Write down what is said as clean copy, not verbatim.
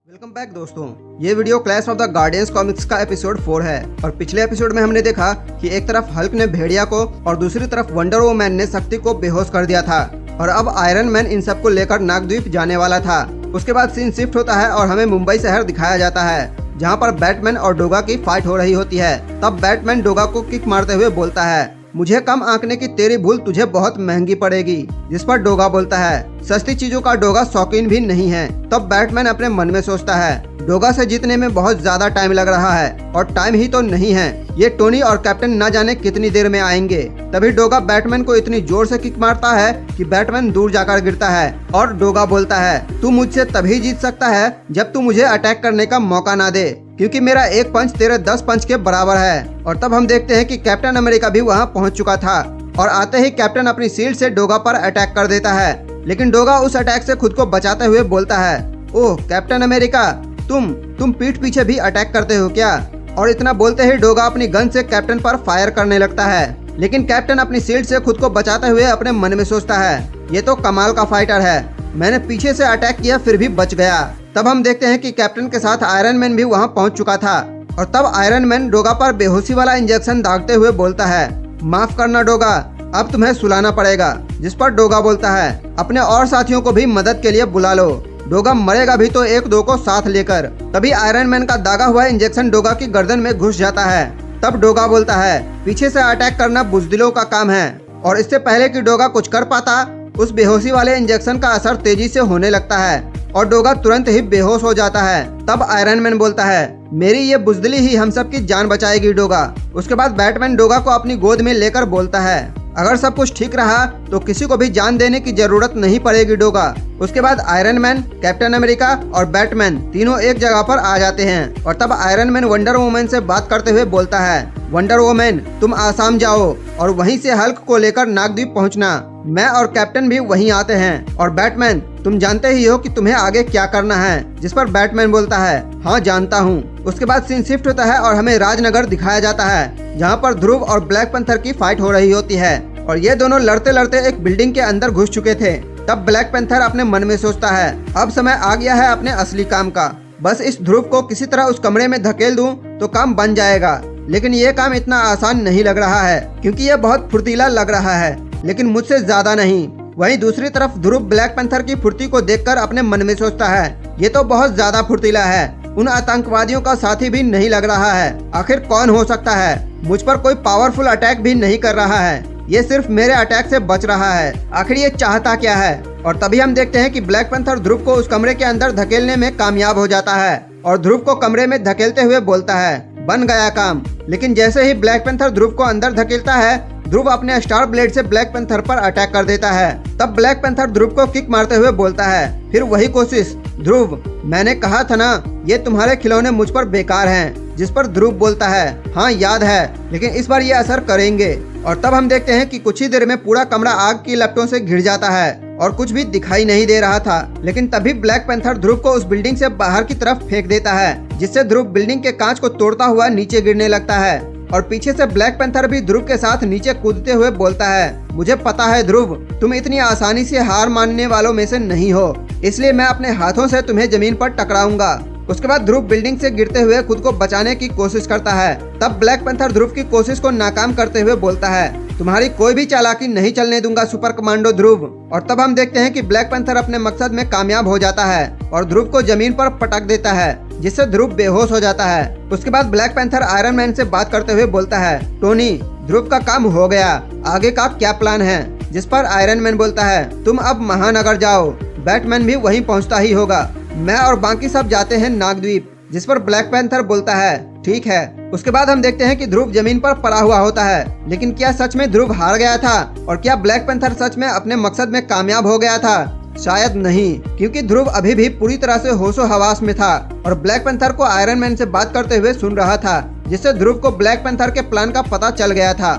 Welcome back दोस्तों। ये video clash of the guardians comics का एपिसोड 4 है और पिछले एपिसोड में हमने देखा कि एक तरफ हल्क ने भेड़िया को और दूसरी तरफ वंडर वुमन ने शक्ति को बेहोश कर दिया था और अब आयरन मैन इन सबको लेकर नागद्वीप जाने वाला था। उसके बाद सीन शिफ्ट होता है और हमें मुंबई शहर दिखाया जाता है जहाँ पर बैटमैन और डोगा की फाइट हो रही होती है। तब बैटमैन डोगा को किक मारते हुए बोलता है, मुझे कम आंकने की तेरी भूल तुझे बहुत महंगी पड़ेगी। जिस पर डोगा बोलता है, सस्ती चीजों का डोगा शौकीन भी नहीं है। तब बैटमैन अपने मन में सोचता है, डोगा से जीतने में बहुत ज्यादा टाइम लग रहा है और टाइम ही तो नहीं है, ये टोनी और कैप्टन न जाने कितनी देर में आएंगे। तभी डोगा बैटमैन को इतनी जोर से किक मारता है कि बैटमैन दूर जाकर गिरता है और डोगा बोलता है, तू मुझसे तभी जीत सकता है जब तू मुझे अटैक करने का मौका ना दे, क्योंकि मेरा एक पंच तेरे 10 पंच के बराबर है। और तब हम देखते हैं कि कैप्टन अमेरिका भी वहां पहुंच चुका था और आते ही कैप्टन अपनी शील्ड से डोगा पर अटैक कर देता है। लेकिन डोगा उस अटैक से खुद को बचाते हुए बोलता है, ओह कैप्टन अमेरिका, तुम पीठ पीछे भी अटैक करते हो क्या? और इतना बोलते ही डोगा अपनी गन से कैप्टन पर फायर करने लगता है। लेकिन कैप्टन अपनी शील्ड से खुद को बचाते हुए अपने मन में सोचता है, ये तो कमाल का फाइटर है, मैंने पीछे से अटैक किया फिर भी बच गया। तब हम देखते हैं कि कैप्टन के साथ आयरन मैन भी वहां पहुंच चुका था और तब आयरन मैन डोगा पर बेहोशी वाला इंजेक्शन दागते हुए बोलता है, माफ करना डोगा, अब तुम्हें सुलाना पड़ेगा। जिस पर डोगा बोलता है, अपने और साथियों को भी मदद के लिए बुला लो, डोगा मरेगा भी तो एक दो को साथ लेकर। तभी आयरन मैन का दागा हुआ इंजेक्शन डोगा की गर्दन में घुस जाता है। तब डोगा बोलता है, पीछे से अटैक करना बुज़दिलों का काम है। और इससे पहले कि डोगा कुछ कर पाता, उस बेहोशी वाले इंजेक्शन का असर तेजी से होने लगता है और डोगा तुरंत ही बेहोश हो जाता है। तब आयरन मैन बोलता है, मेरी ये बुज़दिली ही हम सब की जान बचाएगी डोगा। उसके बाद बैटमैन डोगा को अपनी गोद में लेकर बोलता है, अगर सब कुछ ठीक रहा तो किसी को भी जान देने की जरूरत नहीं पड़ेगी डोगा। उसके बाद आयरन मैन, कैप्टन अमेरिका और बैटमैन तीनों एक जगह पर आ जाते हैं और तब आयरन मैन वंडर वुमन से बात करते हुए बोलता है, वंडर वुमन तुम आसाम जाओ और वहीं से हल्क को लेकर नागद्वीप पहुंचना, मैं और कैप्टन भी वहीं आते हैं। और बैटमैन तुम जानते ही हो कि तुम्हें आगे क्या करना है। जिस पर बैटमैन बोलता है, हाँ जानता हूँ। उसके बाद सीन शिफ्ट होता है और हमें राजनगर दिखाया जाता है जहाँ पर ध्रुव और ब्लैक पैंथर की फाइट हो रही होती है और ये दोनों लड़ते लड़ते एक बिल्डिंग के अंदर घुस चुके थे। तब ब्लैक पैंथर अपने मन में सोचता है, अब समय आ गया है अपने असली काम का, बस इस ध्रुव को किसी तरह उस कमरे में धकेल दूं तो काम बन जाएगा। लेकिन ये काम इतना आसान नहीं लग रहा है क्योंकि ये बहुत फुर्तीला लग रहा है, लेकिन मुझसे ज्यादा नहीं। वहीं दूसरी तरफ ध्रुव ब्लैक पैंथर की फुर्ती को देखकर अपने मन में सोचता है, ये तो बहुत ज्यादा फुर्तीला है, उन आतंकवादियों का साथी भी नहीं लग रहा है, आखिर कौन हो सकता है, मुझ पर कोई पावरफुल अटैक भी नहीं कर रहा है, ये सिर्फ मेरे अटैक से बच रहा है, आखिर ये चाहता क्या है। और तभी हम देखते हैं कि ब्लैक पैंथर ध्रुव को उस कमरे के अंदर धकेलने में कामयाब हो जाता है और ध्रुव को कमरे में धकेलते हुए बोलता है, बन गया काम। लेकिन जैसे ही ब्लैक पैंथर ध्रुव को अंदर धकेलता है, ध्रुव अपने स्टार ब्लेड से ब्लैक पैंथर पर अटैक कर देता है। तब ब्लैक पैंथर ध्रुव को किक मारते हुए बोलता है, फिर वही कोशिश ध्रुव, मैंने कहा था ना ये तुम्हारे खिलौने मुझ पर बेकार हैं। जिस पर ध्रुव बोलता है, हाँ याद है, लेकिन इस बार ये असर करेंगे। और तब हम देखते हैं कि कुछ ही देर में पूरा कमरा आग की लपटों से घिर जाता है और कुछ भी दिखाई नहीं दे रहा था। लेकिन तभी ब्लैक पैंथर ध्रुव को उस बिल्डिंग से बाहर की तरफ फेंक देता है, जिससे ध्रुव बिल्डिंग के कांच को तोड़ता हुआ नीचे गिरने लगता है। और पीछे से ब्लैक पैंथर भी ध्रुव के साथ नीचे कूदते हुए बोलता है, मुझे पता है ध्रुव, तुम इतनी आसानी से हार मानने वालों में से नहीं हो, इसलिए मैं अपने हाथों से तुम्हें जमीन पर टकराऊंगा। उसके बाद ध्रुव बिल्डिंग से गिरते हुए खुद को बचाने की कोशिश करता है। तब ब्लैक पैंथर ध्रुव की कोशिश को नाकाम करते हुए बोलता है, तुम्हारी कोई भी चालाकी नहीं चलने दूंगा सुपर कमांडो ध्रुव। और तब हम देखते हैं कि ब्लैक पैंथर अपने मकसद में कामयाब हो जाता है और ध्रुव को जमीन पर पटक देता है, जिससे ध्रुव बेहोश हो जाता है। उसके बाद ब्लैक पैंथर आयरन मैन से बात करते हुए बोलता है, टोनी ध्रुव का काम हो गया, आगे का क्या प्लान है? जिस पर आयरन मैन बोलता है, तुम अब महानगर जाओ, बैटमैन भी वहीं पहुंचता ही होगा, मैं और बाकी सब जाते हैं नागद्वीप। जिस पर ब्लैक पैंथर बोलता है, ठीक है। उसके बाद हम देखते हैं कि ध्रुव जमीन पर पड़ा हुआ होता है। लेकिन क्या सच में ध्रुव हार गया था और क्या ब्लैक पैंथर सच में अपने मकसद में कामयाब हो गया था? शायद नहीं, क्योंकि ध्रुव अभी भी पूरी तरह से होशो हवास में था और ब्लैक पैंथर को आयरन मैन से बात करते हुए सुन रहा था, जिससे ध्रुव को ब्लैक पैंथर के प्लान का पता चल गया था।